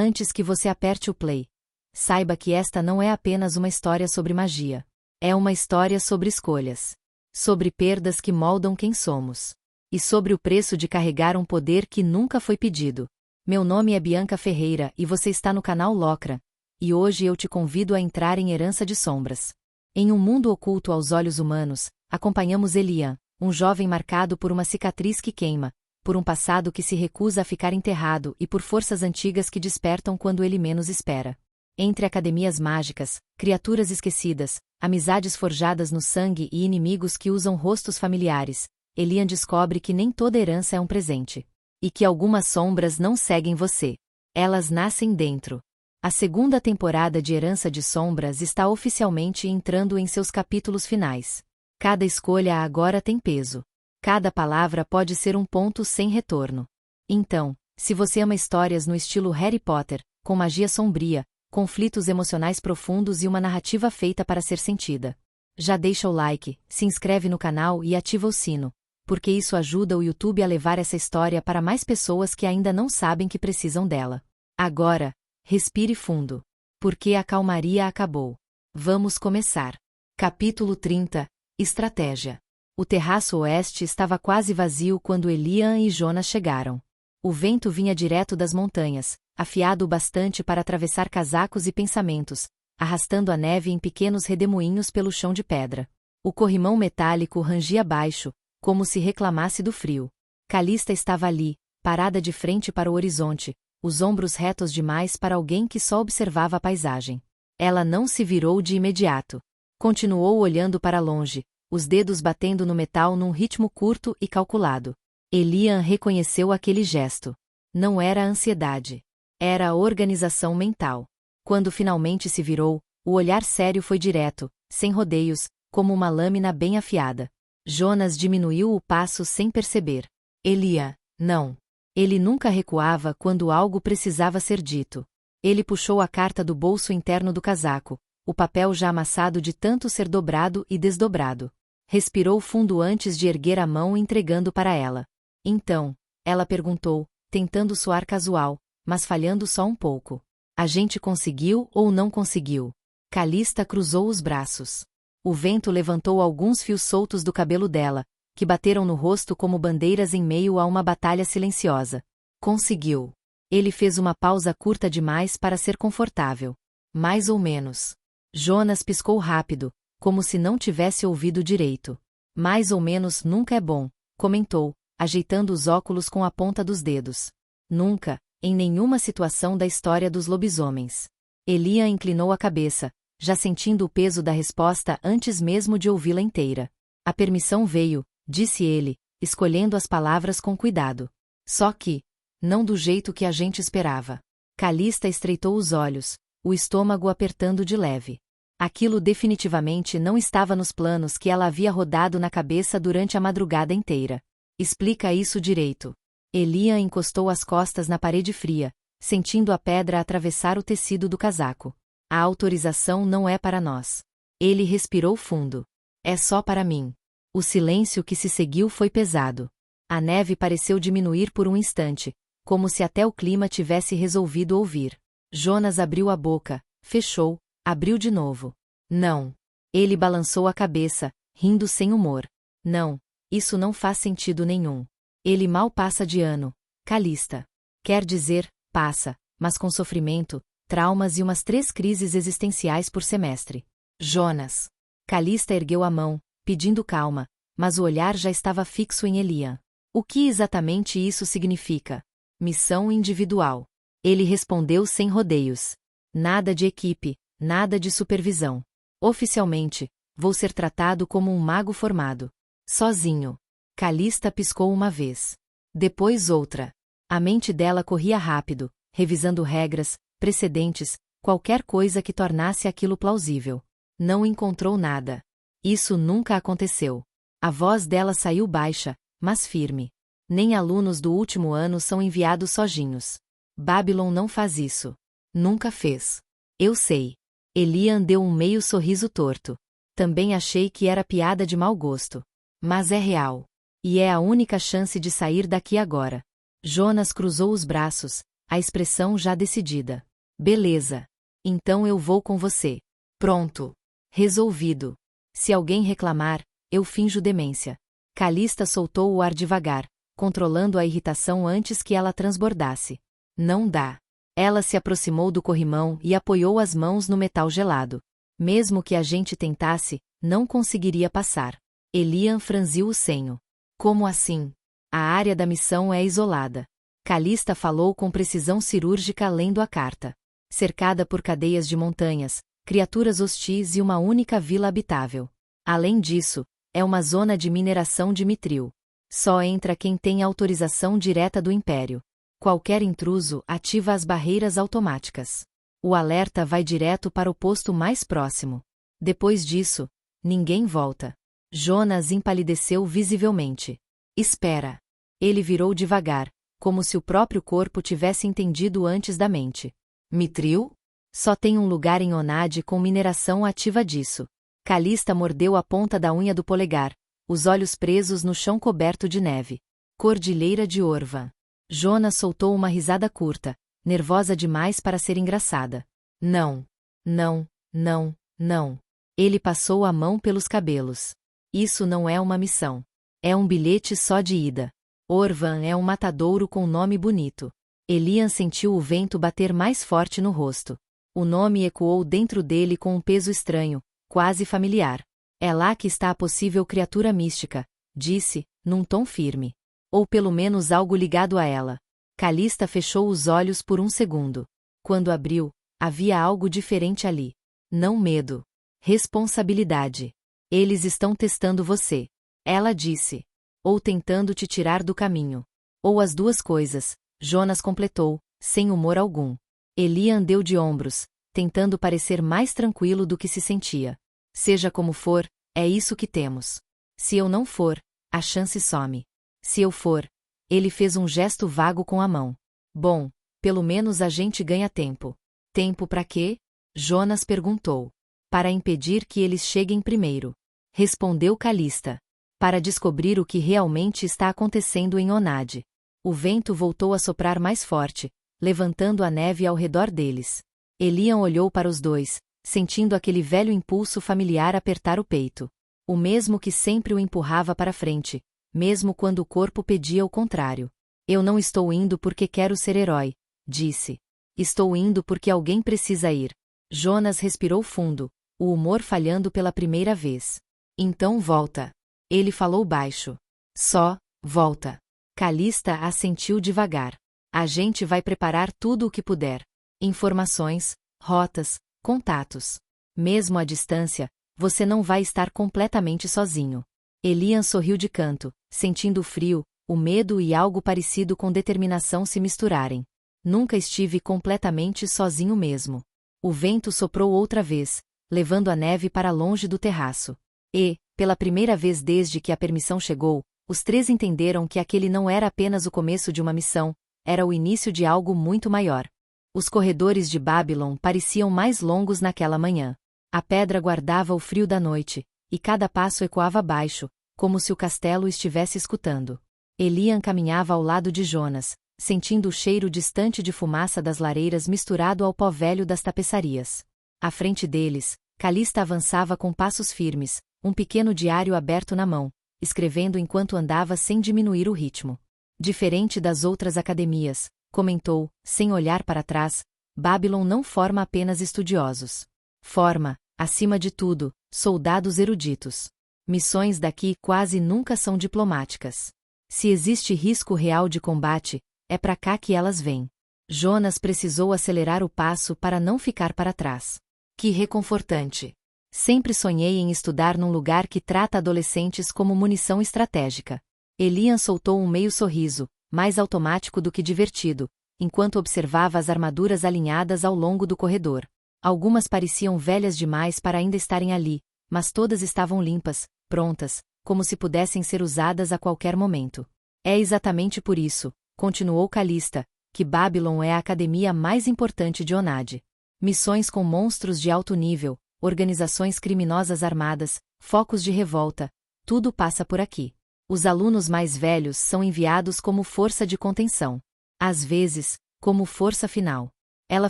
Antes que você aperte o play, saiba que esta não é apenas uma história sobre magia. É uma história sobre escolhas. Sobre perdas que moldam quem somos. E sobre o preço de carregar um poder que nunca foi pedido. Meu nome é Bianca Ferreira e você está no canal Locra. E hoje eu te convido a entrar em Herança de Sombras. Em um mundo oculto aos olhos humanos, acompanhamos Elian, um jovem marcado por uma cicatriz que queima, por um passado que se recusa a ficar enterrado e por forças antigas que despertam quando ele menos espera. Entre academias mágicas, criaturas esquecidas, amizades forjadas no sangue e inimigos que usam rostos familiares, Elian descobre que nem toda herança é um presente. E que algumas sombras não seguem você. Elas nascem dentro. A segunda temporada de Herança de Sombras está oficialmente entrando em seus capítulos finais. Cada escolha agora tem peso. Cada palavra pode ser um ponto sem retorno. Então, se você ama histórias no estilo Harry Potter, com magia sombria, conflitos emocionais profundos e uma narrativa feita para ser sentida, já deixa o like, se inscreve no canal e ativa o sino, porque isso ajuda o YouTube a levar essa história para mais pessoas que ainda não sabem que precisam dela. Agora, respire fundo. Porque a calmaria acabou. Vamos começar. Capítulo 30. Estratégia. O terraço oeste estava quase vazio quando Elian e Jonas chegaram. O vento vinha direto das montanhas, afiado o bastante para atravessar casacos e pensamentos, arrastando a neve em pequenos redemoinhos pelo chão de pedra. O corrimão metálico rangia baixo, como se reclamasse do frio. Calista estava ali, parada de frente para o horizonte, os ombros retos demais para alguém que só observava a paisagem. Ela não se virou de imediato. Continuou olhando para longe, os dedos batendo no metal num ritmo curto e calculado. Elian reconheceu aquele gesto. Não era a ansiedade. Era a organização mental. Quando finalmente se virou, o olhar sério foi direto, sem rodeios, como uma lâmina bem afiada. Jonas diminuiu o passo sem perceber. Elian, não. Ele nunca recuava quando algo precisava ser dito. Ele puxou a carta do bolso interno do casaco, o papel já amassado de tanto ser dobrado e desdobrado. Respirou fundo antes de erguer a mão entregando para ela. Então, ela perguntou, tentando soar casual, mas falhando só um pouco. A gente conseguiu ou não conseguiu? Calista cruzou os braços. O vento levantou alguns fios soltos do cabelo dela, que bateram no rosto como bandeiras em meio a uma batalha silenciosa. Conseguiu. Ele fez uma pausa curta demais para ser confortável. Mais ou menos. Jonas piscou rápido, como se não tivesse ouvido direito. Mais ou menos nunca é bom, comentou, ajeitando os óculos com a ponta dos dedos. Nunca, em nenhuma situação da história dos lobisomens. Elian inclinou a cabeça, já sentindo o peso da resposta antes mesmo de ouvi-la inteira. A permissão veio, disse ele, escolhendo as palavras com cuidado. Só que, não do jeito que a gente esperava. Calista estreitou os olhos, o estômago apertando de leve. Aquilo definitivamente não estava nos planos que ela havia rodado na cabeça durante a madrugada inteira. Explica isso direito. Elian encostou as costas na parede fria, sentindo a pedra atravessar o tecido do casaco. A autorização não é para nós. Ele respirou fundo. É só para mim. O silêncio que se seguiu foi pesado. A neve pareceu diminuir por um instante, como se até o clima tivesse resolvido ouvir. Jonas abriu a boca, fechou, abriu de novo. Não. Ele balançou a cabeça, rindo sem humor. Não, isso não faz sentido nenhum. Ele mal passa de ano, Calista. Quer dizer, passa, mas com sofrimento, traumas e umas 3 crises existenciais por semestre. Jonas. Calista ergueu a mão, pedindo calma, mas o olhar já estava fixo em Elian. O que exatamente isso significa? Missão individual. Ele respondeu sem rodeios. Nada de equipe, nada de supervisão. Oficialmente, vou ser tratado como um mago formado. Sozinho. Calista piscou uma vez. Depois outra. A mente dela corria rápido, revisando regras, precedentes, qualquer coisa que tornasse aquilo plausível. Não encontrou nada. Isso nunca aconteceu. A voz dela saiu baixa, mas firme. Nem alunos do último ano são enviados sozinhos. Babylon não faz isso. Nunca fez. Eu sei. Elian deu um meio sorriso torto. Também achei que era piada de mau gosto. Mas é real. E é a única chance de sair daqui agora. Jonas cruzou os braços, a expressão já decidida. Beleza. Então eu vou com você. Pronto. Resolvido. Se alguém reclamar, eu finjo demência. Calista soltou o ar devagar, controlando a irritação antes que ela transbordasse. Não dá. Ela se aproximou do corrimão e apoiou as mãos no metal gelado. Mesmo que a gente tentasse, não conseguiria passar. Elian franziu o senho. Como assim? A área da missão é isolada. Calista falou com precisão cirúrgica lendo a carta. Cercada por cadeias de montanhas, criaturas hostis e uma única vila habitável. Além disso, é uma zona de mineração de mitril. Só entra quem tem autorização direta do Império. Qualquer intruso ativa as barreiras automáticas. O alerta vai direto para o posto mais próximo. Depois disso, ninguém volta. Jonas empalideceu visivelmente. Espera. Ele virou devagar, como se o próprio corpo tivesse entendido antes da mente. Mitril? Só tem um lugar em Onad com mineração ativa disso. Calista mordeu a ponta da unha do polegar, os olhos presos no chão coberto de neve. Cordilheira de Orvan. Jonas soltou uma risada curta, nervosa demais para ser engraçada. Não. Não, não, não. Ele passou a mão pelos cabelos. Isso não é uma missão. É um bilhete só de ida. Orvan é um matadouro com nome bonito. Elian sentiu o vento bater mais forte no rosto. O nome ecoou dentro dele com um peso estranho, quase familiar. É lá que está a possível criatura mística, disse, num tom firme. Ou pelo menos algo ligado a ela. Calista fechou os olhos por um segundo. Quando abriu, havia algo diferente ali. Não medo. Responsabilidade. Eles estão testando você. Ela disse. Ou tentando te tirar do caminho. Ou as duas coisas, Jonas completou, sem humor algum. Elian deu de ombros, tentando parecer mais tranquilo do que se sentia. Seja como for, é isso que temos. Se eu não for, a chance some. Se eu for, ele fez um gesto vago com a mão. Bom, pelo menos a gente ganha tempo. Tempo para quê? Jonas perguntou. Para impedir que eles cheguem primeiro. Respondeu Calista. Para descobrir o que realmente está acontecendo em Onad. O vento voltou a soprar mais forte, levantando a neve ao redor deles. Elian olhou para os dois, sentindo aquele velho impulso familiar apertar o peito. O mesmo que sempre o empurrava para frente, mesmo quando o corpo pedia o contrário. Eu não estou indo porque quero ser herói, disse. Estou indo porque alguém precisa ir. Jonas respirou fundo, o humor falhando pela primeira vez. Então volta. Ele falou baixo. Só, volta. Calista assentiu devagar. A gente vai preparar tudo o que puder. Informações, rotas, contatos. Mesmo à distância, você não vai estar completamente sozinho. Elian sorriu de canto, sentindo o frio, o medo e algo parecido com determinação se misturarem. Nunca estive completamente sozinho mesmo. O vento soprou outra vez, levando a neve para longe do terraço. E, pela primeira vez desde que a permissão chegou, os três entenderam que aquele não era apenas o começo de uma missão, era o início de algo muito maior. Os corredores de Babylon pareciam mais longos naquela manhã. A pedra guardava o frio da noite, e cada passo ecoava baixo, como se o castelo estivesse escutando. Elian caminhava ao lado de Jonas, sentindo o cheiro distante de fumaça das lareiras misturado ao pó velho das tapeçarias. À frente deles, Calista avançava com passos firmes, um pequeno diário aberto na mão, escrevendo enquanto andava sem diminuir o ritmo. Diferente das outras academias, comentou, sem olhar para trás, Babylon não forma apenas estudiosos. Forma, acima de tudo, soldados eruditos. Missões daqui quase nunca são diplomáticas. Se existe risco real de combate, é para cá que elas vêm. Jonas precisou acelerar o passo para não ficar para trás. Que reconfortante. Sempre sonhei em estudar num lugar que trata adolescentes como munição estratégica. Elian soltou um meio sorriso, mais automático do que divertido, enquanto observava as armaduras alinhadas ao longo do corredor. Algumas pareciam velhas demais para ainda estarem ali, mas todas estavam limpas, prontas, como se pudessem ser usadas a qualquer momento. É exatamente por isso, continuou Calista, que Babylon é a academia mais importante de Onad. Missões com monstros de alto nível, organizações criminosas armadas, focos de revolta, tudo passa por aqui. Os alunos mais velhos são enviados como força de contenção. Às vezes, como força final. Ela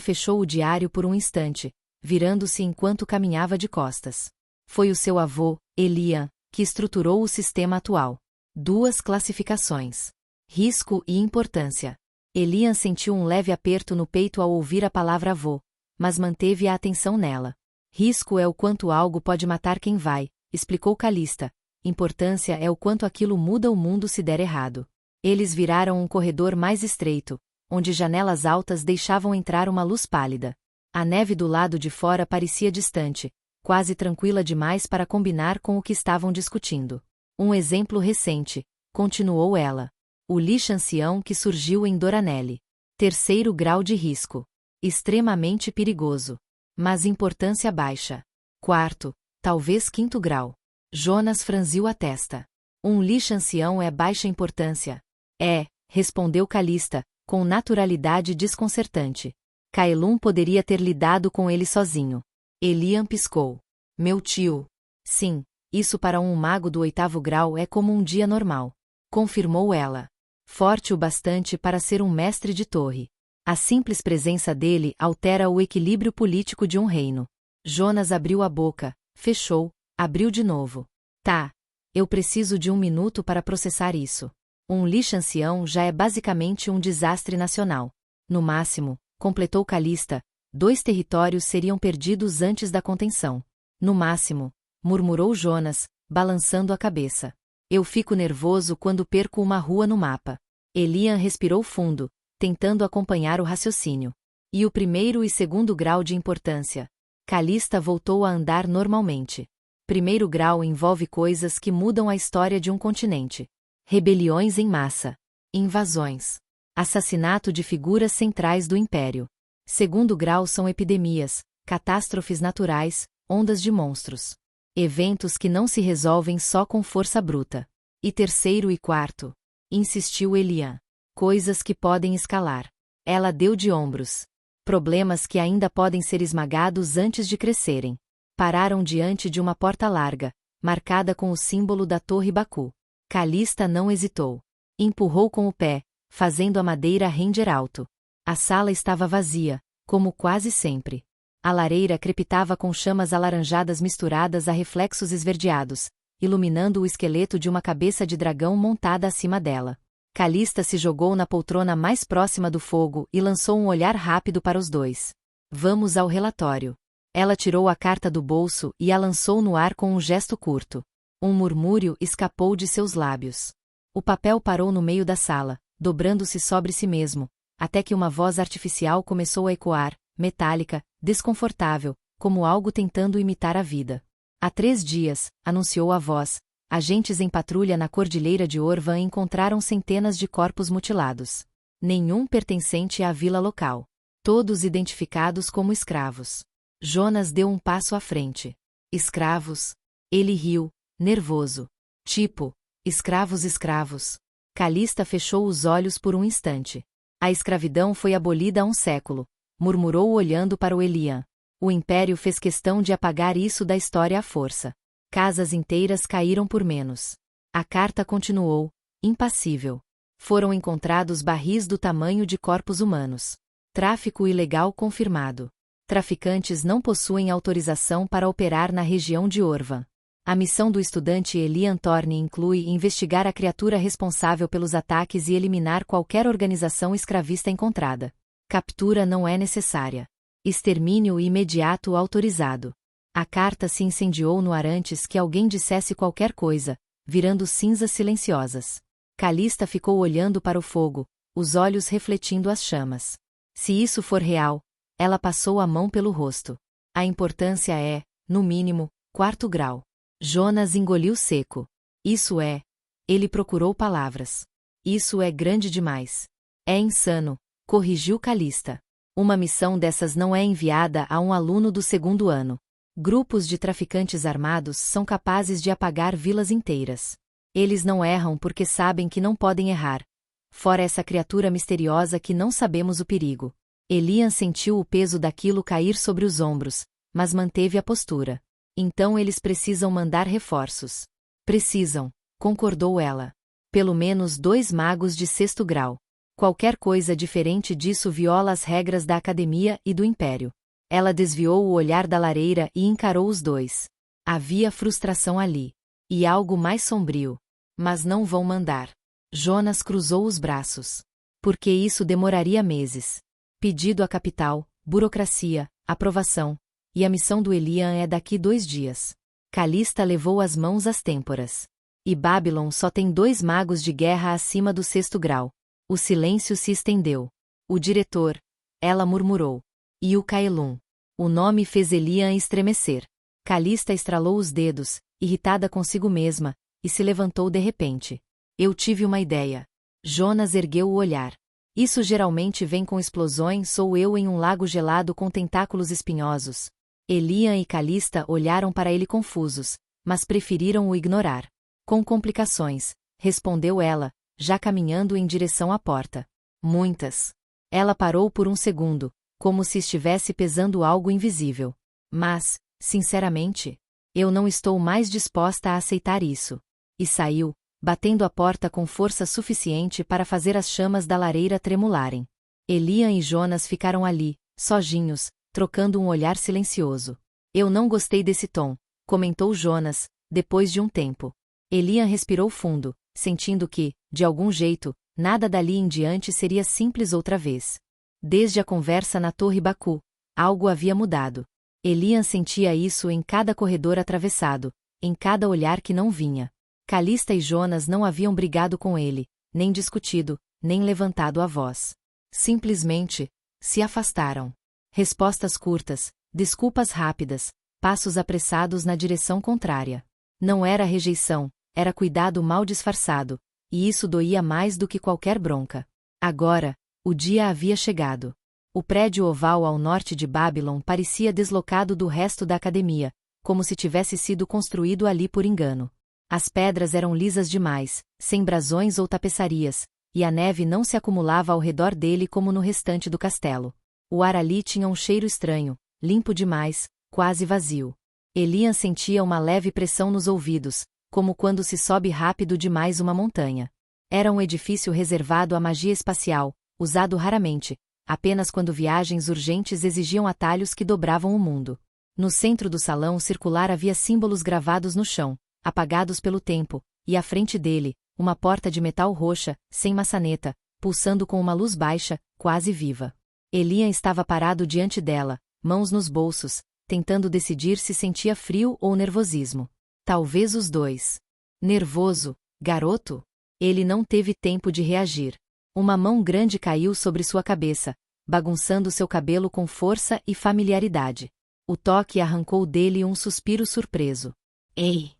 fechou o diário por um instante, virando-se enquanto caminhava de costas. Foi o seu avô, Elian, que estruturou o sistema atual. 2 classificações: risco e importância. Elian sentiu um leve aperto no peito ao ouvir a palavra avô, mas manteve a atenção nela. Risco é o quanto algo pode matar quem vai, explicou Calista. Importância é o quanto aquilo muda o mundo se der errado. Eles viraram um corredor mais estreito, onde janelas altas deixavam entrar uma luz pálida. A neve do lado de fora parecia distante, quase tranquila demais para combinar com o que estavam discutindo. Um exemplo recente, continuou ela. O lixo ancião que surgiu em Doranelli. 3º grau de risco. Extremamente perigoso. Mas importância baixa. 4º, talvez 5º grau. Jonas franziu a testa. Um lixo ancião é baixa importância. É, respondeu Calista, com naturalidade desconcertante. Kaelum poderia ter lidado com ele sozinho. Elian piscou. Meu tio. Sim, isso para um mago do 8º grau é como um dia normal. Confirmou ela. Forte o bastante para ser um mestre de torre. A simples presença dele altera o equilíbrio político de um reino. Jonas abriu a boca, fechou, abriu de novo. Tá. Eu preciso de 1 minuto para processar isso. Um lixo ancião já é basicamente um desastre nacional. No máximo, completou Calista, 2 territórios seriam perdidos antes da contenção. No máximo, murmurou Jonas, balançando a cabeça. Eu fico nervoso quando perco uma rua no mapa. Elian respirou fundo, tentando acompanhar o raciocínio. E o 1º e 2º grau de importância? Calista voltou a andar normalmente. 1º grau envolve coisas que mudam a história de um continente. Rebeliões em massa. Invasões. Assassinato de figuras centrais do império. 2º grau são epidemias, catástrofes naturais, ondas de monstros. Eventos que não se resolvem só com força bruta. E 3º e 4º? Insistiu Elian. Coisas que podem escalar. Ela deu de ombros. Problemas que ainda podem ser esmagados antes de crescerem. Pararam diante de uma porta larga, marcada com o símbolo da Torre Baku. Calista não hesitou. Empurrou com o pé, fazendo a madeira render alto. A sala estava vazia, como quase sempre. A lareira crepitava com chamas alaranjadas misturadas a reflexos esverdeados, iluminando o esqueleto de uma cabeça de dragão montada acima dela. Calista se jogou na poltrona mais próxima do fogo e lançou um olhar rápido para os dois. Vamos ao relatório. Ela tirou a carta do bolso e a lançou no ar com um gesto curto. Um murmúrio escapou de seus lábios. O papel parou no meio da sala, dobrando-se sobre si mesmo, até que uma voz artificial começou a ecoar, metálica, desconfortável, como algo tentando imitar a vida. Há 3 dias, anunciou a voz, agentes em patrulha na cordilheira de Orvan encontraram centenas de corpos mutilados. Nenhum pertencente à vila local. Todos identificados como escravos. Jonas deu um passo à frente. Escravos? Ele riu, nervoso. Tipo, escravos. Calista fechou os olhos por um instante. A escravidão foi abolida há um século, murmurou olhando para o Elian. O Império fez questão de apagar isso da história à força. Casas inteiras caíram por menos. A carta continuou, impassível. Foram encontrados barris do tamanho de corpos humanos. Tráfico ilegal confirmado. Traficantes não possuem autorização para operar na região de Orvan. A missão do estudante Elian Thorne inclui investigar a criatura responsável pelos ataques e eliminar qualquer organização escravista encontrada. Captura não é necessária. Extermínio imediato autorizado. A carta se incendiou no ar antes que alguém dissesse qualquer coisa, virando cinzas silenciosas. Calista ficou olhando para o fogo, os olhos refletindo as chamas. Se isso for real, ela passou a mão pelo rosto. A importância é, no mínimo, 4º grau. Jonas engoliu seco. Isso é. Ele procurou palavras. Isso é grande demais. É insano, corrigiu Calista. Uma missão dessas não é enviada a um aluno do 2º ano. Grupos de traficantes armados são capazes de apagar vilas inteiras. Eles não erram porque sabem que não podem errar. Fora essa criatura misteriosa que não sabemos o perigo. Elian sentiu o peso daquilo cair sobre os ombros, mas manteve a postura. Então eles precisam mandar reforços. Precisam, concordou ela. Pelo menos 2 magos de 6º grau. Qualquer coisa diferente disso viola as regras da Academia e do Império. Ela desviou o olhar da lareira e encarou os dois. Havia frustração ali. E algo mais sombrio. Mas não vão mandar. Jonas cruzou os braços. Porque isso demoraria meses. Pedido à capital, burocracia, aprovação. E a missão do Elian é daqui 2 dias. Calista levou as mãos às têmporas. E Babylon só tem 2 magos de guerra acima do 6º grau. O silêncio se estendeu. O diretor. Ela murmurou. E o Caelum. O nome fez Elian estremecer. Calista estralou os dedos, irritada consigo mesma, e se levantou de repente. Eu tive uma ideia. Jonas ergueu o olhar. Isso geralmente vem com explosões ou eu em um lago gelado com tentáculos espinhosos. Elian e Calista olharam para ele confusos, mas preferiram o ignorar. Com complicações, respondeu ela, já caminhando em direção à porta. Muitas. Ela parou por um segundo, como se estivesse pesando algo invisível. Mas, sinceramente, eu não estou mais disposta a aceitar isso. E saiu, batendo a porta com força suficiente para fazer as chamas da lareira tremularem. Elian e Jonas ficaram ali, sozinhos, trocando um olhar silencioso. Eu não gostei desse tom, comentou Jonas, depois de um tempo. Elian respirou fundo, sentindo que, de algum jeito, nada dali em diante seria simples outra vez. Desde a conversa na Torre Baku, algo havia mudado. Elian sentia isso em cada corredor atravessado, em cada olhar que não vinha. Calista e Jonas não haviam brigado com ele, nem discutido, nem levantado a voz. Simplesmente, se afastaram. Respostas curtas, desculpas rápidas, passos apressados na direção contrária. Não era rejeição, era cuidado mal disfarçado, e isso doía mais do que qualquer bronca. Agora, o dia havia chegado. O prédio oval ao norte de Babylon parecia deslocado do resto da academia, como se tivesse sido construído ali por engano. As pedras eram lisas demais, sem brasões ou tapeçarias, e a neve não se acumulava ao redor dele como no restante do castelo. O ar ali tinha um cheiro estranho, limpo demais, quase vazio. Elian sentia uma leve pressão nos ouvidos, como quando se sobe rápido demais uma montanha. Era um edifício reservado à magia espacial, usado raramente, apenas quando viagens urgentes exigiam atalhos que dobravam o mundo. No centro do salão circular havia símbolos gravados no chão, apagados pelo tempo, e à frente dele, uma porta de metal roxa, sem maçaneta, pulsando com uma luz baixa, quase viva. Elian estava parado diante dela, mãos nos bolsos, tentando decidir se sentia frio ou nervosismo. Talvez os dois. Nervoso, garoto? Ele não teve tempo de reagir. Uma mão grande caiu sobre sua cabeça, bagunçando seu cabelo com força e familiaridade. O toque arrancou dele um suspiro surpreso. Ei!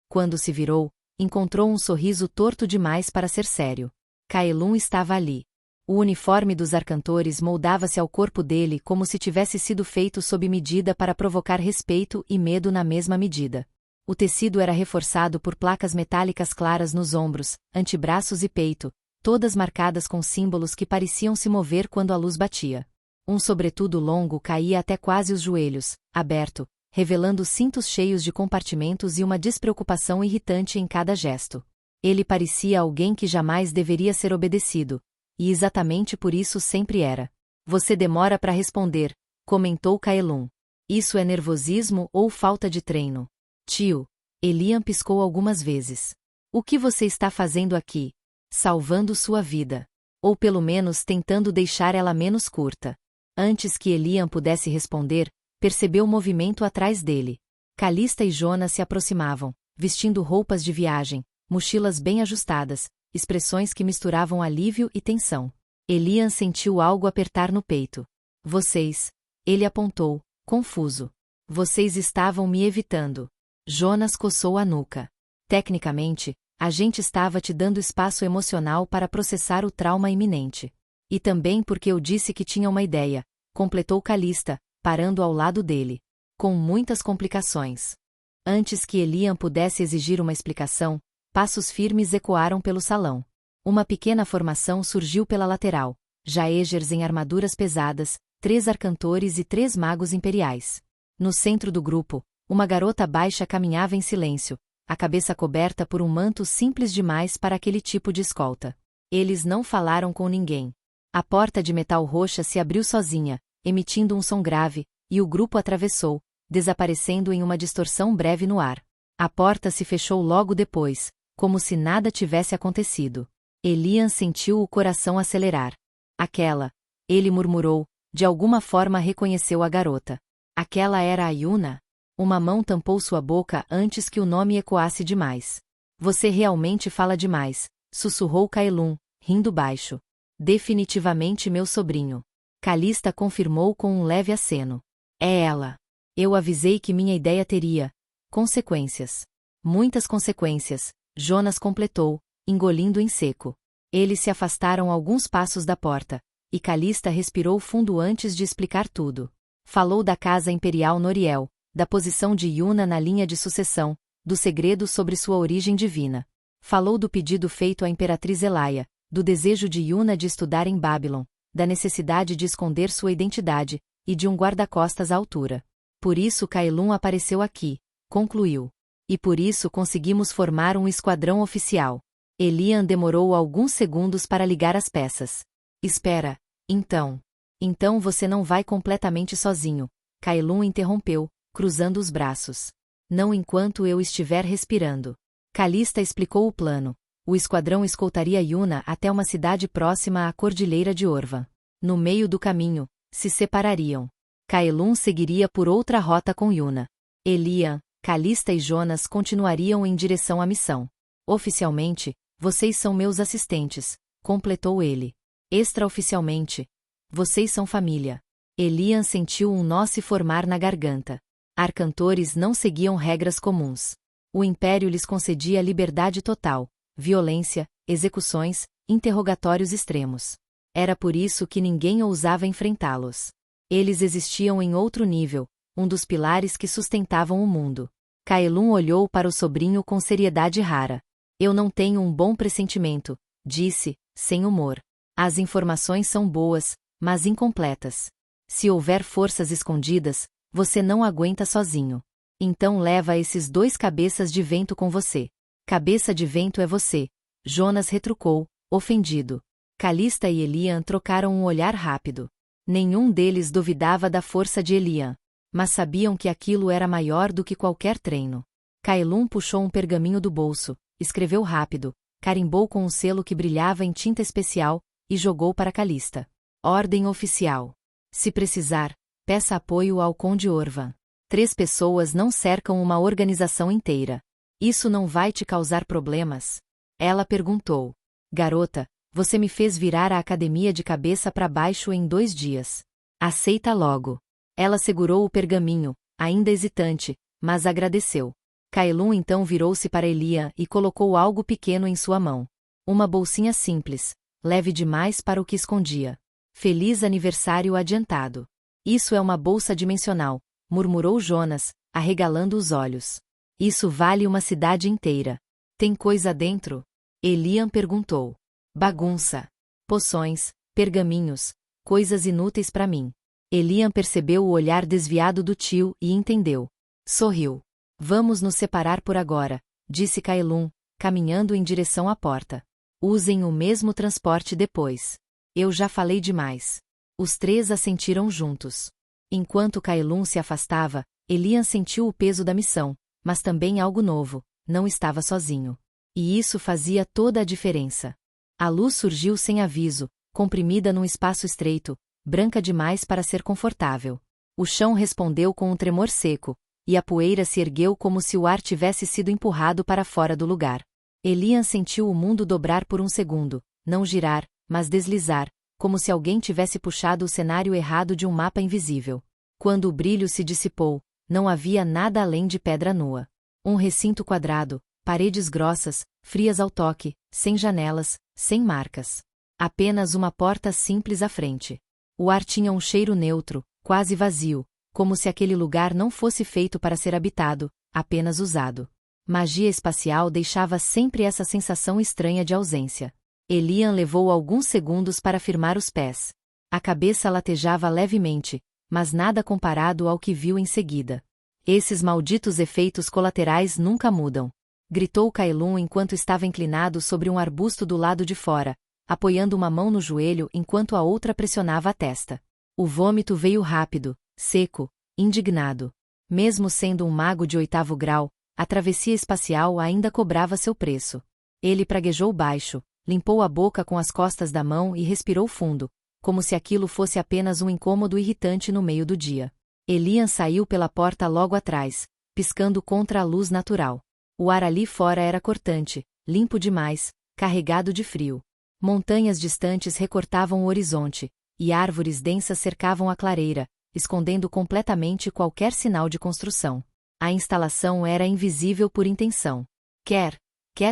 Quando se virou, encontrou um sorriso torto demais para ser sério. Caelum estava ali. O uniforme dos arcantores moldava-se ao corpo dele como se tivesse sido feito sob medida para provocar respeito e medo na mesma medida. O tecido era reforçado por placas metálicas claras nos ombros, antebraços e peito, todas marcadas com símbolos que pareciam se mover quando a luz batia. Um sobretudo longo caía até quase os joelhos, aberto, revelando cintos cheios de compartimentos e uma despreocupação irritante em cada gesto. Ele parecia alguém que jamais deveria ser obedecido, e exatamente por isso sempre era. Você demora para responder, comentou Caelum. Isso é nervosismo ou falta de treino? Tio, Elian piscou algumas vezes. O que você está fazendo aqui? Salvando sua vida. Ou pelo menos tentando deixar ela menos curta. Antes que Elian pudesse responder, percebeu o movimento atrás dele. Calista e Jonas se aproximavam, vestindo roupas de viagem, mochilas bem ajustadas, expressões que misturavam alívio e tensão. Elian sentiu algo apertar no peito. Vocês, ele apontou, confuso. Vocês estavam me evitando. Jonas coçou a nuca. Tecnicamente, a gente estava te dando espaço emocional para processar o trauma iminente. E também porque eu disse que tinha uma ideia, completou Calista, parando ao lado dele. Com muitas complicações. Antes que Elian pudesse exigir uma explicação, passos firmes ecoaram pelo salão. Uma pequena formação surgiu pela lateral, Jaegers em armaduras pesadas, 3 arcantores e 3 magos imperiais. No centro do grupo, uma garota baixa caminhava em silêncio, a cabeça coberta por um manto simples demais para aquele tipo de escolta. Eles não falaram com ninguém. A porta de metal roxa se abriu sozinha, emitindo um som grave, e o grupo atravessou, desaparecendo em uma distorção breve no ar. A porta se fechou logo depois, como se nada tivesse acontecido. Elian sentiu o coração acelerar. Ele murmurou, de alguma forma reconheceu a garota. Aquela era a Yuna? Uma mão tampou sua boca antes que o nome ecoasse demais. Você realmente fala demais, sussurrou Kaelum, rindo baixo. Definitivamente meu sobrinho. Calista confirmou com um leve aceno. É ela. Eu avisei que minha ideia teria consequências. Muitas consequências, Jonas completou, engolindo em seco. Eles se afastaram alguns passos da porta, e Calista respirou fundo antes de explicar tudo. Falou da casa imperial Noriel, da posição de Yuna na linha de sucessão, do segredo sobre sua origem divina. Falou do pedido feito à imperatriz Elaia, do desejo de Yuna de estudar em Babylon, da necessidade de esconder sua identidade, e de um guarda-costas à altura. Por isso Kaelum apareceu aqui, concluiu. E por isso conseguimos formar um esquadrão oficial. Elian demorou alguns segundos para ligar as peças. Espera, então. Então você não vai completamente sozinho, Kaelum interrompeu, cruzando os braços. Não enquanto eu estiver respirando. Calista explicou o plano. O esquadrão escoltaria Yuna até uma cidade próxima à Cordilheira de Orvan. No meio do caminho, se separariam. Kaelum seguiria por outra rota com Yuna. Elian, Calista e Jonas continuariam em direção à missão. Oficialmente, vocês são meus assistentes, completou ele. Extraoficialmente, vocês são família. Elian sentiu um nó se formar na garganta. Arcantores não seguiam regras comuns. O Império lhes concedia liberdade total, violência, execuções, interrogatórios extremos. Era por isso que ninguém ousava enfrentá-los. Eles existiam em outro nível, um dos pilares que sustentavam o mundo. Kaelum olhou para o sobrinho com seriedade rara. Eu não tenho um bom pressentimento, disse, sem humor. As informações são boas, mas incompletas. Se houver forças escondidas, você não aguenta sozinho. Então leva esses 2 cabeças de vento com você. Cabeça de vento é você, Jonas retrucou, ofendido. Calista e Elian trocaram um olhar rápido. Nenhum deles duvidava da força de Elian, mas sabiam que aquilo era maior do que qualquer treino. Kaelum puxou um pergaminho do bolso, escreveu rápido, carimbou com um selo que brilhava em tinta especial, e jogou para Calista. Ordem oficial. Se precisar, peça apoio ao Conde Orvan. 3 pessoas não cercam uma organização inteira. Isso não vai te causar problemas? Ela perguntou. Garota, você me fez virar a academia de cabeça para baixo em 2 dias. Aceita logo. Ela segurou o pergaminho, ainda hesitante, mas agradeceu. Kaelum então virou-se para Elian e colocou algo pequeno em sua mão. Uma bolsinha simples, leve demais para o que escondia. Feliz aniversário adiantado. Isso é uma bolsa dimensional, murmurou Jonas, arregalando os olhos. Isso vale uma cidade inteira. Tem coisa dentro? Elian perguntou. Bagunça. Poções, pergaminhos, coisas inúteis para mim. Elian percebeu o olhar desviado do tio e entendeu. Sorriu. Vamos nos separar por agora, disse Kaelum, caminhando em direção à porta. Usem o mesmo transporte depois. Eu já falei demais. Os 3 assentiram juntos. Enquanto Kaelum se afastava, Elian sentiu o peso da missão, mas também algo novo, não estava sozinho. E isso fazia toda a diferença. A luz surgiu sem aviso, comprimida num espaço estreito, branca demais para ser confortável. O chão respondeu com um tremor seco, e a poeira se ergueu como se o ar tivesse sido empurrado para fora do lugar. Elian sentiu o mundo dobrar por um segundo, não girar, mas deslizar, como se alguém tivesse puxado o cenário errado de um mapa invisível. Quando o brilho se dissipou, não havia nada além de pedra nua. Um recinto quadrado, paredes grossas, frias ao toque, sem janelas, sem marcas. Apenas uma porta simples à frente. O ar tinha um cheiro neutro, quase vazio, como se aquele lugar não fosse feito para ser habitado, apenas usado. Magia espacial deixava sempre essa sensação estranha de ausência. Elian levou alguns segundos para firmar os pés. A cabeça latejava levemente, mas nada comparado ao que viu em seguida. Esses malditos efeitos colaterais nunca mudam. Gritou Kaelum enquanto estava inclinado sobre um arbusto do lado de fora, apoiando uma mão no joelho enquanto a outra pressionava a testa. O vômito veio rápido, seco, indignado. Mesmo sendo um mago de 8º grau, a travessia espacial ainda cobrava seu preço. Ele praguejou baixo, limpou a boca com as costas da mão e respirou fundo, como se aquilo fosse apenas um incômodo irritante no meio do dia. Elian saiu pela porta logo atrás, piscando contra a luz natural. O ar ali fora era cortante, limpo demais, carregado de frio. Montanhas distantes recortavam o horizonte, e árvores densas cercavam a clareira, escondendo completamente qualquer sinal de construção. A instalação era invisível por intenção. Quer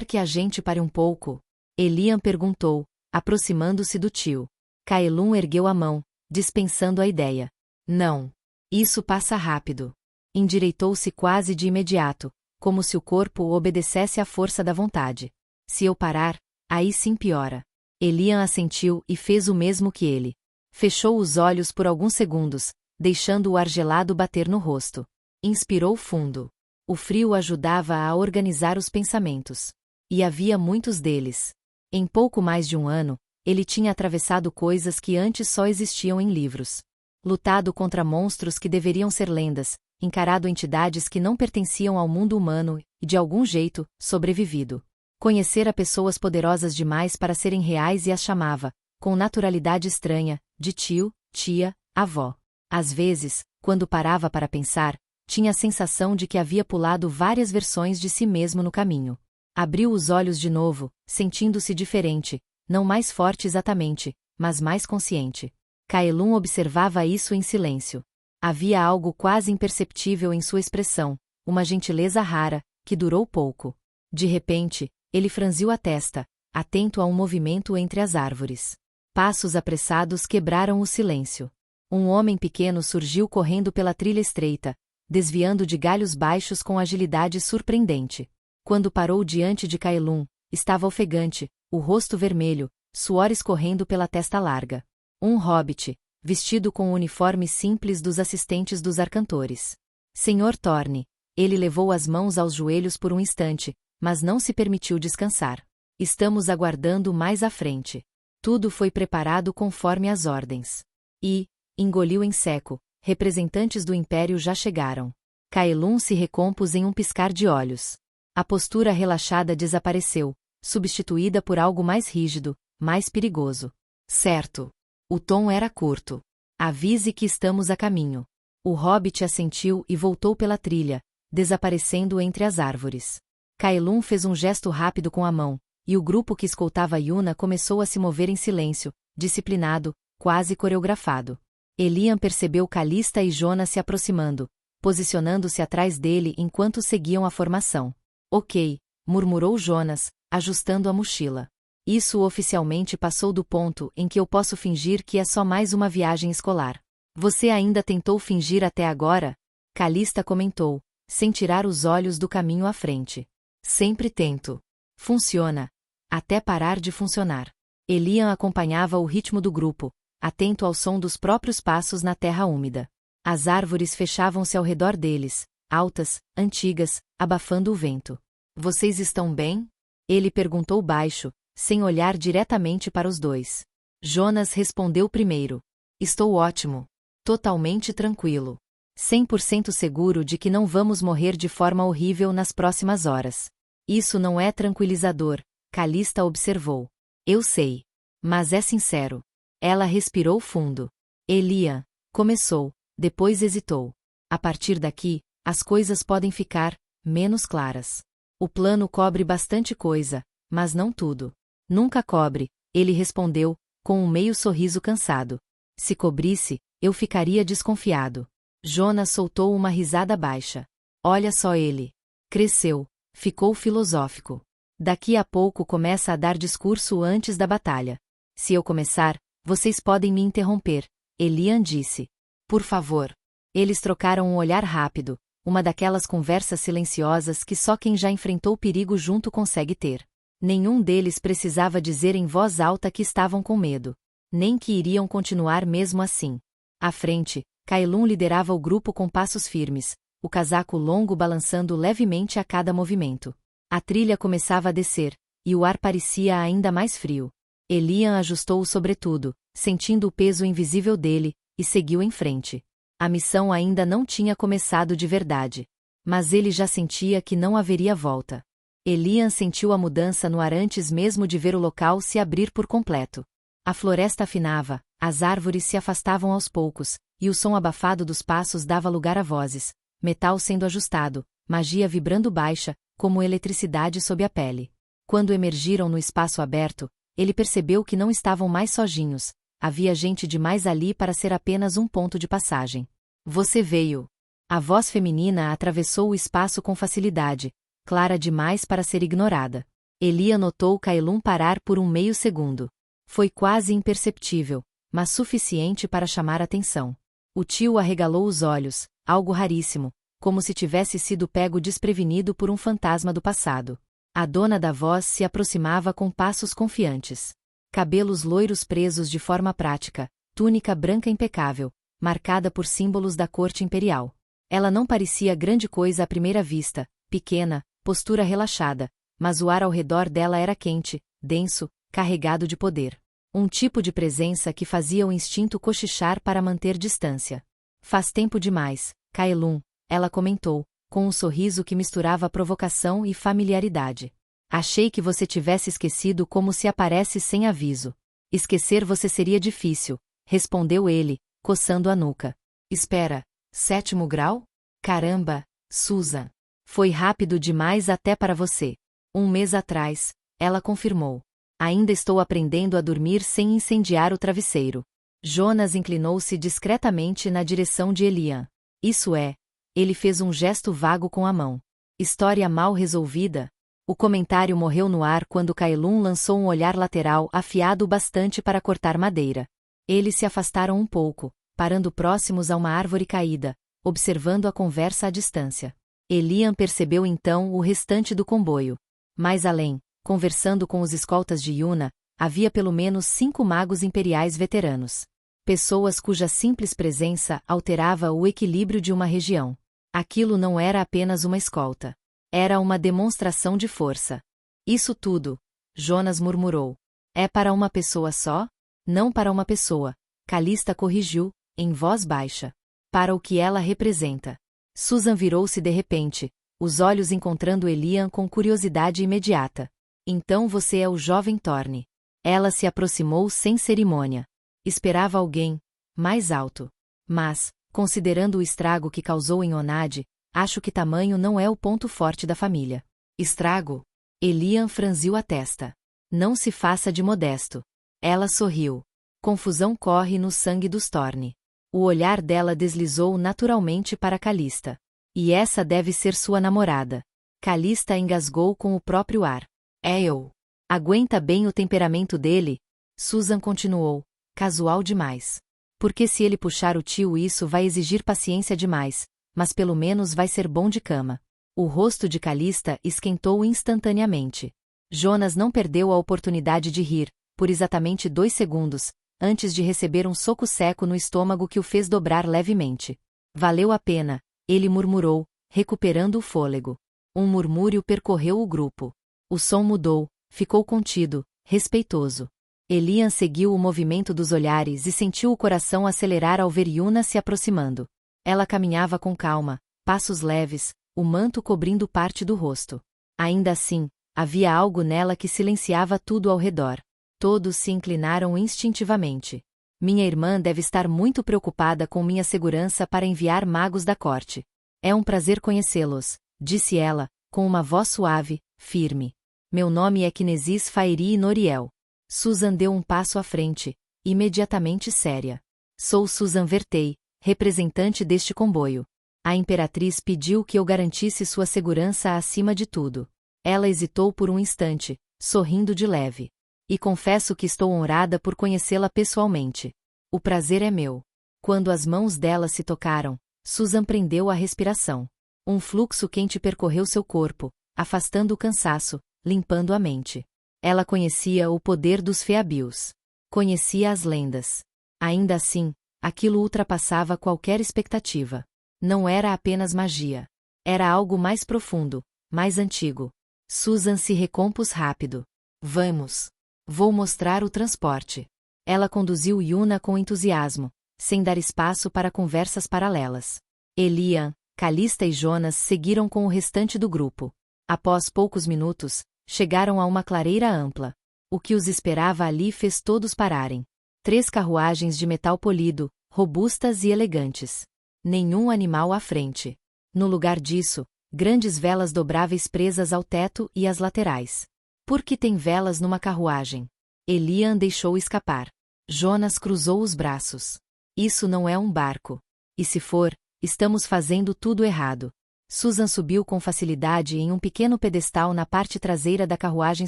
que a gente pare um pouco? Elian perguntou, aproximando-se do tio. Kaelum ergueu a mão, dispensando a ideia. Não. Isso passa rápido. Endireitou-se quase de imediato, como se o corpo obedecesse à força da vontade. Se eu parar, aí sim piora. Elian assentiu e fez o mesmo que ele. Fechou os olhos por alguns segundos, deixando o ar gelado bater no rosto. Inspirou fundo. O frio ajudava a organizar os pensamentos. E havia muitos deles. Em pouco mais de um ano, ele tinha atravessado coisas que antes só existiam em livros. Lutado contra monstros que deveriam ser lendas, encarado entidades que não pertenciam ao mundo humano e, de algum jeito, sobrevivido. Conhecera pessoas poderosas demais para serem reais e as chamava, com naturalidade estranha, de tio, tia, avó. Às vezes, quando parava para pensar, tinha a sensação de que havia pulado várias versões de si mesmo no caminho. Abriu os olhos de novo, sentindo-se diferente, não mais forte exatamente, mas mais consciente. Kaelum observava isso em silêncio. Havia algo quase imperceptível em sua expressão, uma gentileza rara, que durou pouco. De repente, ele franziu a testa, atento a um movimento entre as árvores. Passos apressados quebraram o silêncio. Um homem pequeno surgiu correndo pela trilha estreita, desviando de galhos baixos com agilidade surpreendente. Quando parou diante de Kaelum, estava ofegante, o rosto vermelho, suor escorrendo pela testa larga. Um hobbit, vestido com o uniforme simples dos assistentes dos arcantores. Senhor Thorne. Ele levou as mãos aos joelhos por um instante, mas não se permitiu descansar. Estamos aguardando mais à frente. Tudo foi preparado conforme as ordens. E, engoliu em seco, representantes do Império já chegaram. Kaelum se recompôs em um piscar de olhos. A postura relaxada desapareceu, substituída por algo mais rígido, mais perigoso. Certo. O tom era curto. Avise que estamos a caminho. O hobbit assentiu e voltou pela trilha, desaparecendo entre as árvores. Kaelum fez um gesto rápido com a mão, e o grupo que escoltava Yuna começou a se mover em silêncio, disciplinado, quase coreografado. Elian percebeu Calista e Jonas se aproximando, posicionando-se atrás dele enquanto seguiam a formação. Ok, murmurou Jonas, ajustando a mochila. Isso oficialmente passou do ponto em que eu posso fingir que é só mais uma viagem escolar. Você ainda tentou fingir até agora? Calista comentou, sem tirar os olhos do caminho à frente. Sempre tento. Funciona. Até parar de funcionar. Elian acompanhava o ritmo do grupo, atento ao som dos próprios passos na terra úmida. As árvores fechavam-se ao redor deles, altas, antigas, abafando o vento. Vocês estão bem? Ele perguntou baixo, sem olhar diretamente para os dois. Jonas respondeu primeiro. Estou ótimo. Totalmente tranquilo. 100% seguro de que não vamos morrer de forma horrível nas próximas horas. Isso não é tranquilizador, Calista observou. Eu sei. Mas é sincero. Ela respirou fundo. Elian, começou, depois hesitou. A partir daqui, as coisas podem ficar menos claras. O plano cobre bastante coisa, mas não tudo. Nunca cobre, ele respondeu, com um meio sorriso cansado. Se cobrisse, eu ficaria desconfiado. Jonas soltou uma risada baixa. Olha só ele. Cresceu, ficou filosófico. Daqui a pouco começa a dar discurso antes da batalha. Se eu começar, vocês podem me interromper, Elian disse. Por favor. Eles trocaram um olhar rápido, uma daquelas conversas silenciosas que só quem já enfrentou perigo junto consegue ter. Nenhum deles precisava dizer em voz alta que estavam com medo. Nem que iriam continuar mesmo assim. À frente, Kaelum liderava o grupo com passos firmes, o casaco longo balançando levemente a cada movimento. A trilha começava a descer, e o ar parecia ainda mais frio. Elian ajustou o sobretudo, sentindo o peso invisível dele, e seguiu em frente. A missão ainda não tinha começado de verdade. Mas ele já sentia que não haveria volta. Elian sentiu a mudança no ar antes mesmo de ver o local se abrir por completo. A floresta afinava, as árvores se afastavam aos poucos, e o som abafado dos passos dava lugar a vozes, metal sendo ajustado, magia vibrando baixa, como eletricidade sob a pele. Quando emergiram no espaço aberto, ele percebeu que não estavam mais sozinhos, havia gente demais ali para ser apenas um ponto de passagem. Você veio. A voz feminina atravessou o espaço com facilidade, clara demais para ser ignorada. Elian notou Kaelum parar por um meio segundo. Foi quase imperceptível, mas suficiente para chamar atenção. O tio arregalou os olhos, algo raríssimo, como se tivesse sido pego desprevenido por um fantasma do passado. A dona da voz se aproximava com passos confiantes. Cabelos loiros presos de forma prática, túnica branca impecável, marcada por símbolos da corte imperial. Ela não parecia grande coisa à primeira vista, pequena, postura relaxada, mas o ar ao redor dela era quente, denso, carregado de poder. Um tipo de presença que fazia o instinto cochichar para manter distância. Faz tempo demais, Kaelum, ela comentou, com um sorriso que misturava provocação e familiaridade. Achei que você tivesse esquecido como se aparece sem aviso. Esquecer você seria difícil, respondeu ele, coçando a nuca. Espera, 7º grau? Caramba, Susan. Foi rápido demais até para você. 1 mês atrás, ela confirmou. Ainda estou aprendendo a dormir sem incendiar o travesseiro. Jonas inclinou-se discretamente na direção de Elian. Isso é. Ele fez um gesto vago com a mão. História mal resolvida? O comentário morreu no ar quando Kaelum lançou um olhar lateral afiado bastante para cortar madeira. Eles se afastaram um pouco, parando próximos a uma árvore caída, observando a conversa à distância. Elian percebeu então o restante do comboio. Mais além, conversando com os escoltas de Yuna, havia pelo menos 5 magos imperiais veteranos. Pessoas cuja simples presença alterava o equilíbrio de uma região. Aquilo não era apenas uma escolta. Era uma demonstração de força. Isso tudo, Jonas murmurou. É para uma pessoa só? Não para uma pessoa, Calista corrigiu, em voz baixa. Para o que ela representa. Susan virou-se de repente, os olhos encontrando Elian com curiosidade imediata. Então você é o jovem Thorne. Ela se aproximou sem cerimônia. Esperava alguém mais alto. Mas, considerando o estrago que causou em Onad, acho que tamanho não é o ponto forte da família. Estrago? Elian franziu a testa. Não se faça de modesto. Ela sorriu. Confusão corre no sangue dos Thorne. O olhar dela deslizou naturalmente para Calista. E essa deve ser sua namorada. Calista engasgou com o próprio ar. É eu. Aguenta bem o temperamento dele? Susan continuou. Casual demais. Porque se ele puxar o tio isso vai exigir paciência demais, mas pelo menos vai ser bom de cama. O rosto de Calista esquentou instantaneamente. Jonas não perdeu a oportunidade de rir, por exatamente 2 segundos, antes de receber um soco seco no estômago que o fez dobrar levemente. Valeu a pena, ele murmurou, recuperando o fôlego. Um murmúrio percorreu o grupo. O som mudou, ficou contido, respeitoso. Elian seguiu o movimento dos olhares e sentiu o coração acelerar ao ver Yuna se aproximando. Ela caminhava com calma, passos leves, o manto cobrindo parte do rosto. Ainda assim, havia algo nela que silenciava tudo ao redor. Todos se inclinaram instintivamente. Minha irmã deve estar muito preocupada com minha segurança para enviar magos da corte. É um prazer conhecê-los, disse ela, com uma voz suave, firme. Meu nome é Kinesis Fairi Noriel. Susan deu um passo à frente, imediatamente séria. Sou Susan Vertei, representante deste comboio. A imperatriz pediu que eu garantisse sua segurança acima de tudo. Ela hesitou por um instante, sorrindo de leve. E confesso que estou honrada por conhecê-la pessoalmente. O prazer é meu. Quando as mãos dela se tocaram, Susan prendeu a respiração. Um fluxo quente percorreu seu corpo, afastando o cansaço, limpando a mente. Ela conhecia o poder dos Feabius. Conhecia as lendas. Ainda assim, aquilo ultrapassava qualquer expectativa. Não era apenas magia. Era algo mais profundo, mais antigo. Susan se recompôs rápido. Vamos. Vou mostrar o transporte. Ela conduziu Yuna com entusiasmo, sem dar espaço para conversas paralelas. Elian, Calista e Jonas seguiram com o restante do grupo. Após poucos minutos, chegaram a uma clareira ampla. O que os esperava ali fez todos pararem. 3 carruagens de metal polido, robustas e elegantes. Nenhum animal à frente. No lugar disso, grandes velas dobráveis presas ao teto e às laterais. Por que tem velas numa carruagem? Elian deixou escapar. Jonas cruzou os braços. Isso não é um barco. E se for, estamos fazendo tudo errado. Susan subiu com facilidade em um pequeno pedestal na parte traseira da carruagem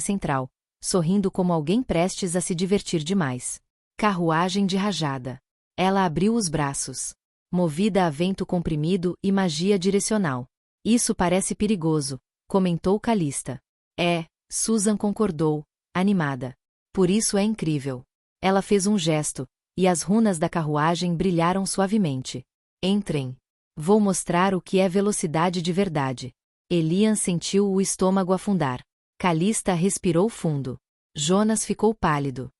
central, sorrindo como alguém prestes a se divertir demais. Carruagem de rajada. Ela abriu os braços. Movida a vento comprimido e magia direcional. Isso parece perigoso, comentou Calista. Susan concordou, animada. Por isso é incrível. Ela fez um gesto, e as runas da carruagem brilharam suavemente. Entrem. Vou mostrar o que é velocidade de verdade. Elian sentiu o estômago afundar. Calista respirou fundo. Jonas ficou pálido.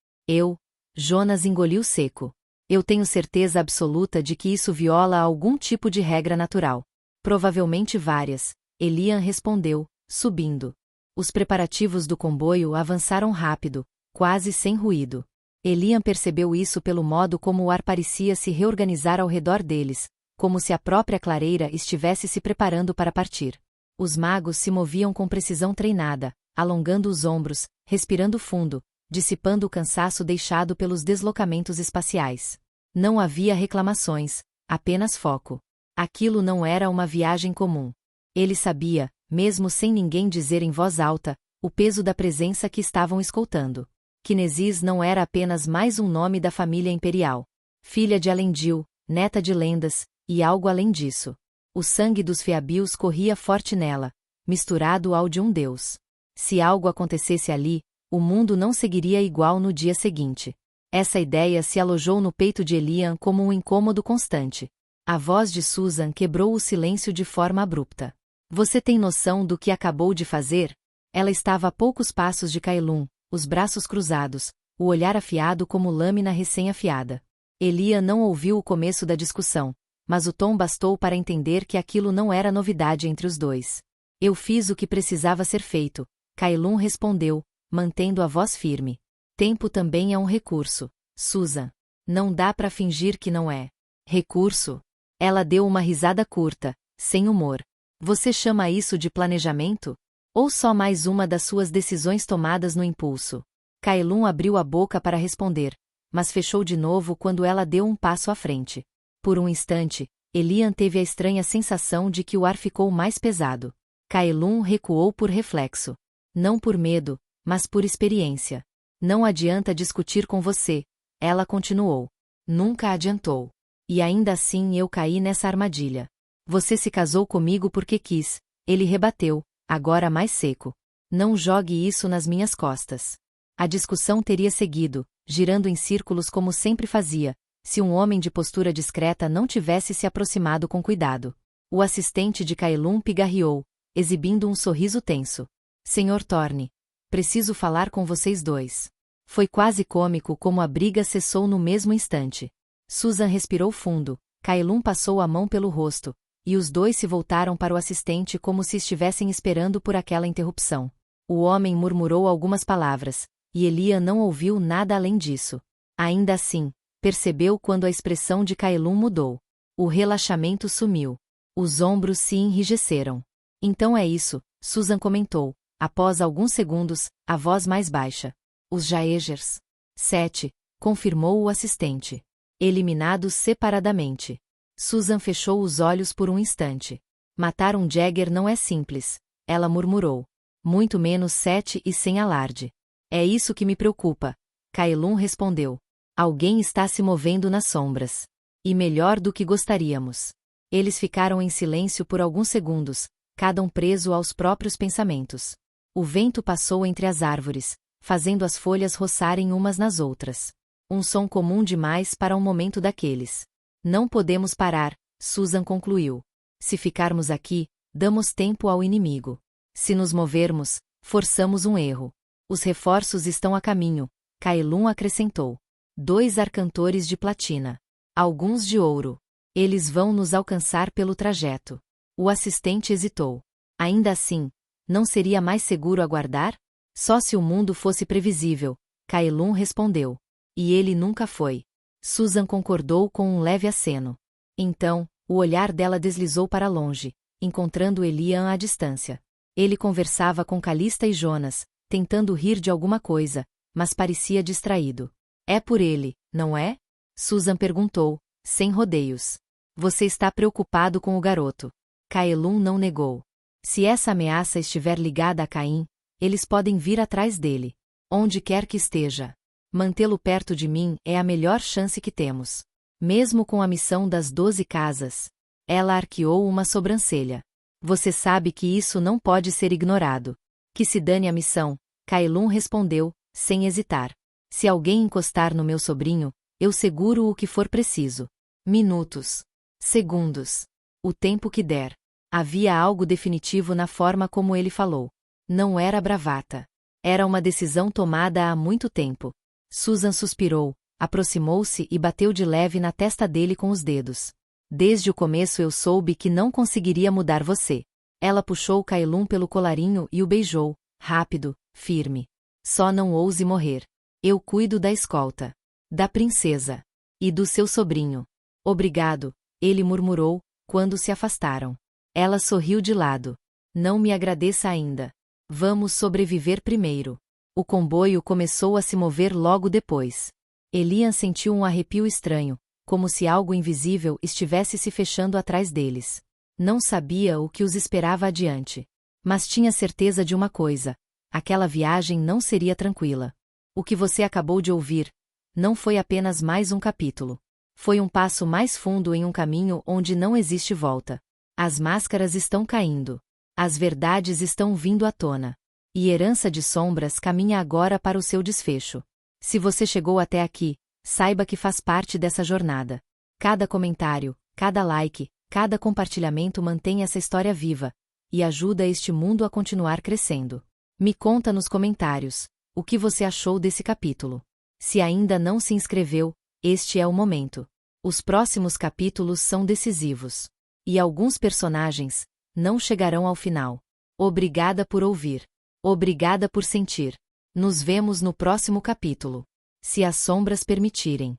Jonas engoliu seco. Eu tenho certeza absoluta de que isso viola algum tipo de regra natural. Provavelmente várias, Elian respondeu, subindo. Os preparativos do comboio avançaram rápido, quase sem ruído. Elian percebeu isso pelo modo como o ar parecia se reorganizar ao redor deles, como se a própria clareira estivesse se preparando para partir. Os magos se moviam com precisão treinada, alongando os ombros, respirando fundo, dissipando o cansaço deixado pelos deslocamentos espaciais. Não havia reclamações, apenas foco. Aquilo não era uma viagem comum. Ele sabia, mesmo sem ninguém dizer em voz alta, o peso da presença que estavam escoltando. Kinesis não era apenas mais um nome da família imperial. Filha de Elendil, neta de lendas, e algo além disso. O sangue dos Feabius corria forte nela, misturado ao de um deus. Se algo acontecesse ali, o mundo não seguiria igual no dia seguinte. Essa ideia se alojou no peito de Elian como um incômodo constante. A voz de Susan quebrou o silêncio de forma abrupta. Você tem noção do que acabou de fazer? Ela estava a poucos passos de Kaelum, os braços cruzados, o olhar afiado como lâmina recém-afiada. Elian não ouviu o começo da discussão, mas o tom bastou para entender que aquilo não era novidade entre os dois. Eu fiz o que precisava ser feito, Kaelum respondeu, mantendo a voz firme. Tempo também é um recurso, Susan. Não dá para fingir que não é. Recurso? Ela deu uma risada curta, sem humor. Você chama isso de planejamento? Ou só mais uma das suas decisões tomadas no impulso? Kaelum abriu a boca para responder, mas fechou de novo quando ela deu um passo à frente. Por um instante, Elian teve a estranha sensação de que o ar ficou mais pesado. Kaelum recuou por reflexo. Não por medo, mas por experiência. Não adianta discutir com você, ela continuou. Nunca adiantou. E ainda assim eu caí nessa armadilha. Você se casou comigo porque quis, ele rebateu, agora mais seco. Não jogue isso nas minhas costas. A discussão teria seguido, girando em círculos como sempre fazia, se um homem de postura discreta não tivesse se aproximado com cuidado. O assistente de Kaelum pigarreou, exibindo um sorriso tenso. Senhor Thorne, preciso falar com vocês dois. Foi quase cômico como a briga cessou no mesmo instante. Susan respirou fundo, Kaelum passou a mão pelo rosto, e os dois se voltaram para o assistente como se estivessem esperando por aquela interrupção. O homem murmurou algumas palavras, e Elian não ouviu nada além disso. Ainda assim, percebeu quando a expressão de Kaelum mudou. O relaxamento sumiu. Os ombros se enrijeceram. Então é isso, Susan comentou, após alguns segundos, a voz mais baixa. Os Jaegers. 7, confirmou o assistente. Eliminados separadamente. Susan fechou os olhos por um instante. Matar um Jaeger não é simples, ela murmurou. Muito menos 7 e sem alarde. É isso que me preocupa, Kaelum respondeu. Alguém está se movendo nas sombras. E melhor do que gostaríamos. Eles ficaram em silêncio por alguns segundos, cada um preso aos próprios pensamentos. O vento passou entre as árvores, fazendo as folhas roçarem umas nas outras. Um som comum demais para um momento daqueles. Não podemos parar, Susan concluiu. Se ficarmos aqui, damos tempo ao inimigo. Se nos movermos, forçamos um erro. Os reforços estão a caminho, Caelum acrescentou. 2 arcantores de platina. Alguns de ouro. Eles vão nos alcançar pelo trajeto. O assistente hesitou. Ainda assim, não seria mais seguro aguardar? Só se o mundo fosse previsível, Caelum respondeu. E ele nunca foi. Susan concordou com um leve aceno. Então, o olhar dela deslizou para longe, encontrando Elian à distância. Ele conversava com Calista e Jonas, tentando rir de alguma coisa, mas parecia distraído. É por ele, não é? Susan perguntou, sem rodeios. Você está preocupado com o garoto. Caelum não negou. Se essa ameaça estiver ligada a Caim, eles podem vir atrás dele. Onde quer que esteja. Mantê-lo perto de mim é a melhor chance que temos. Mesmo com a missão das 12 casas. Ela arqueou uma sobrancelha. Você sabe que isso não pode ser ignorado. Que se dane a missão, Caelum respondeu, sem hesitar. Se alguém encostar no meu sobrinho, eu seguro o que for preciso. Minutos. Segundos. O tempo que der. Havia algo definitivo na forma como ele falou. Não era bravata. Era uma decisão tomada há muito tempo. Susan suspirou, aproximou-se e bateu de leve na testa dele com os dedos. Desde o começo eu soube que não conseguiria mudar você. Ela puxou Caelum pelo colarinho e o beijou, rápido, firme. Só não ouse morrer. Eu cuido da escolta. Da princesa. E do seu sobrinho. Obrigado, ele murmurou, quando se afastaram. Ela sorriu de lado. Não me agradeça ainda. Vamos sobreviver primeiro. O comboio começou a se mover logo depois. Elian sentiu um arrepio estranho, como se algo invisível estivesse se fechando atrás deles. Não sabia o que os esperava adiante. Mas tinha certeza de uma coisa: aquela viagem não seria tranquila. O que você acabou de ouvir não foi apenas mais um capítulo. Foi um passo mais fundo em um caminho onde não existe volta. As máscaras estão caindo. As verdades estão vindo à tona. E Herança de Sombras caminha agora para o seu desfecho. Se você chegou até aqui, saiba que faz parte dessa jornada. Cada comentário, cada like, cada compartilhamento mantém essa história viva e ajuda este mundo a continuar crescendo. Me conta nos comentários o que você achou desse capítulo. Se ainda não se inscreveu, este é o momento. Os próximos capítulos são decisivos. E alguns personagens não chegarão ao final. Obrigada por ouvir. Obrigada por sentir. Nos vemos no próximo capítulo. Se as sombras permitirem.